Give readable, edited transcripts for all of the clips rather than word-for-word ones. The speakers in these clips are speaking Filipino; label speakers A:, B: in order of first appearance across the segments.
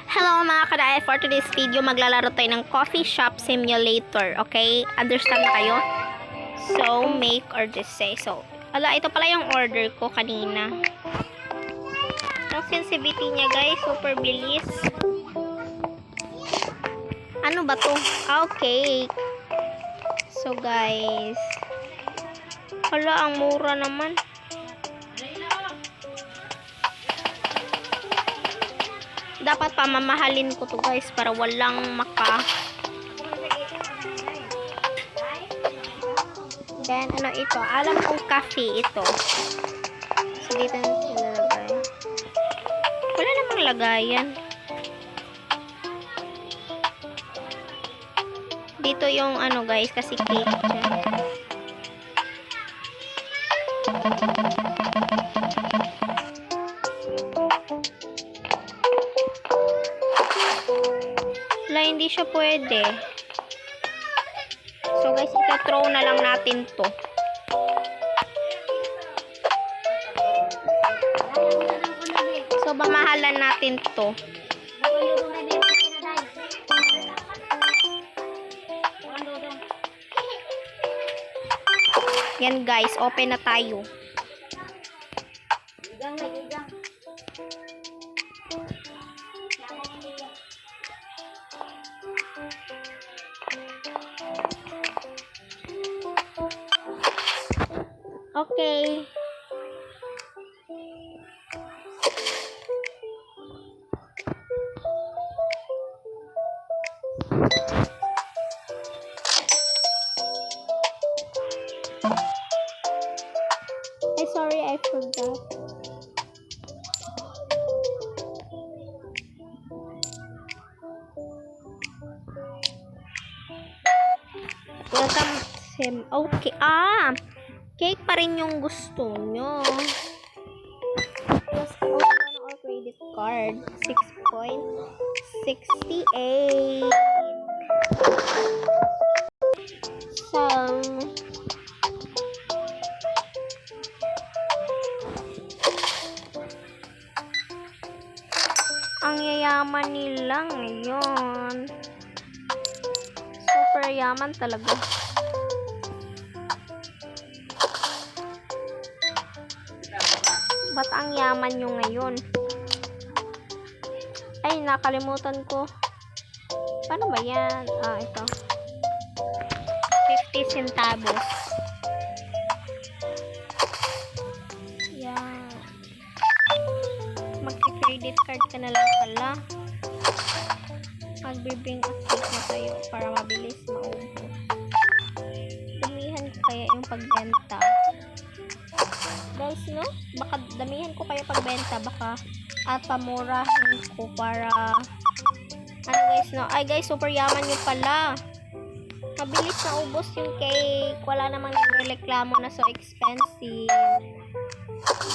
A: Hello mga kadaya, for today's video maglalaro tayo ng coffee shop simulator, okay? Understand na kayo? So, make or just say. So, ito pala yung order ko kanina. Yung sensitivity niya guys, super bilis. Ano ba to? Okay. So guys, hala, ang mura naman. Dapat pamamahalin ko to guys para walang Then ano ito? Alam kong coffee ito. So dito nilalagay. Wala namang lagayan. Dito yung ano guys, kasi cake dyan. Wala, hindi siya pwede. So guys, ita-throw na lang natin to. So mamahalan natin to. Yan guys, open na tayo. Okay. Sorry, I forgot. Welcome, Sim. Okay. Cake pa rin yung gusto nyo. Just open or credit card. 6.68. So, ang yayaman nila ngayon. Super yaman talaga. Ba't ang yaman nyo ngayon? Ay, nakalimutan ko. Paano ba yan? Ito. 50 centavos. Yan. Magki-credit card ka na lang pala. Magbibring account na tayo para mabilis maubos. Damihan ko kaya yung pagbenta. Guys, no? Baka damihan ko kaya pagbenta. Baka at pamurahin ko para ano guys, no? Ay guys, super yaman nyo pala. Mabilis na ubos yung cake. Wala namang nagreklamo na so expensive.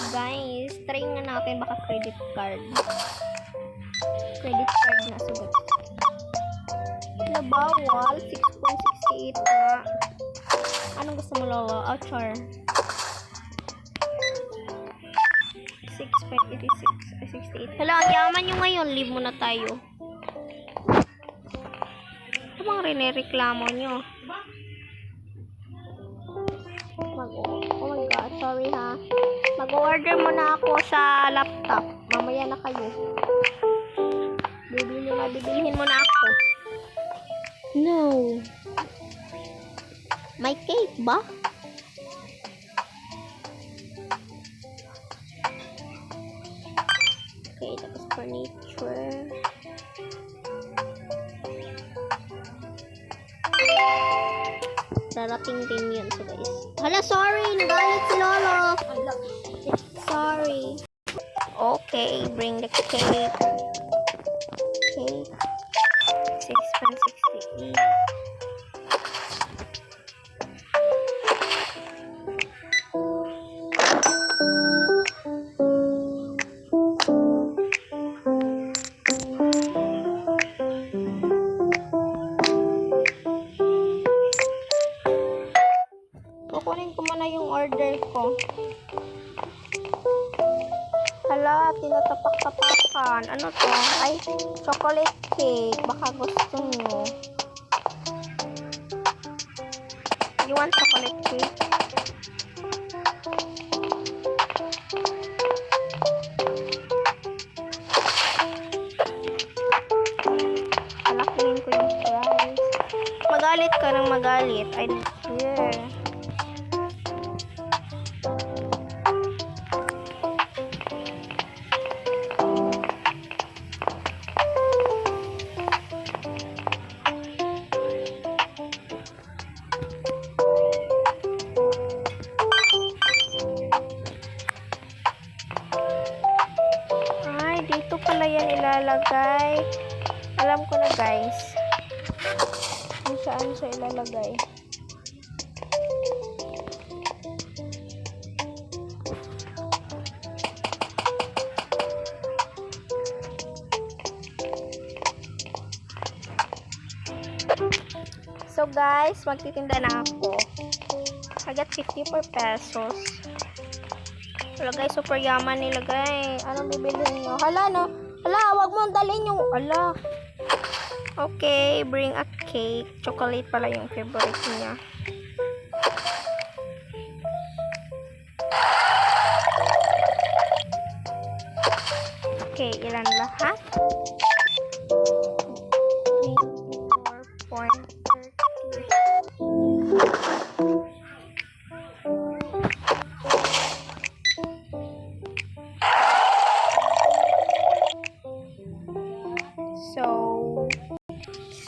A: Guys, try nga natin baka credit card. Credit card na sugat. Nabawal 6.68 na. Anong gusto mo, Lolo? Char. 6.86 68. Hala, ang yaman nyo ngayon. Leave muna tayo. Ano bang rinereklamo nyo? Oh my god, sorry ha. Mag-order muna ako sa laptop. Mamaya na kayo. Bibilihin mo na ako. No. May cake ba? Okay, tapos furniture. Darating din yun. So guys. Hala, sorry. Nagalit si Lolo. Sorry. Okay, bring the cake. Cake. 6.68. Kukunin ko muna yung order ko. Hala, tinatapak-tapakan. yan? Ano to? Ay, chocolate cake. Baka gusto nyo. You want chocolate cake? Palakihin ko yung price. Magalit ka ng magalit. I don't care. Dito pala yan ilalagay. Alam ko na, guys. Kung saan siya ilalagay. So, guys, magtitinda na ako. I got 54 pesos. Wala guys, super yaman nila guys. Anong bibilihin nyo? Hala no? Hala, wag mong dalhin yung... Hala. Okay, bring a cake. Chocolate pala yung favorite niya. Okay, ilan lahat? 24.30.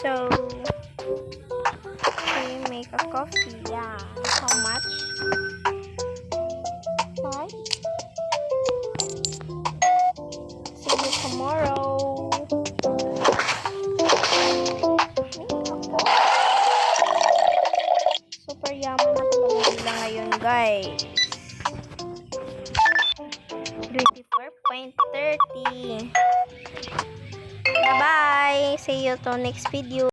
A: So we make a coffee. Yeah. How much? 5. See you tomorrow. Super yaman na talaga nila ngayon, guys. 24.30. Bye-bye. See you to next video.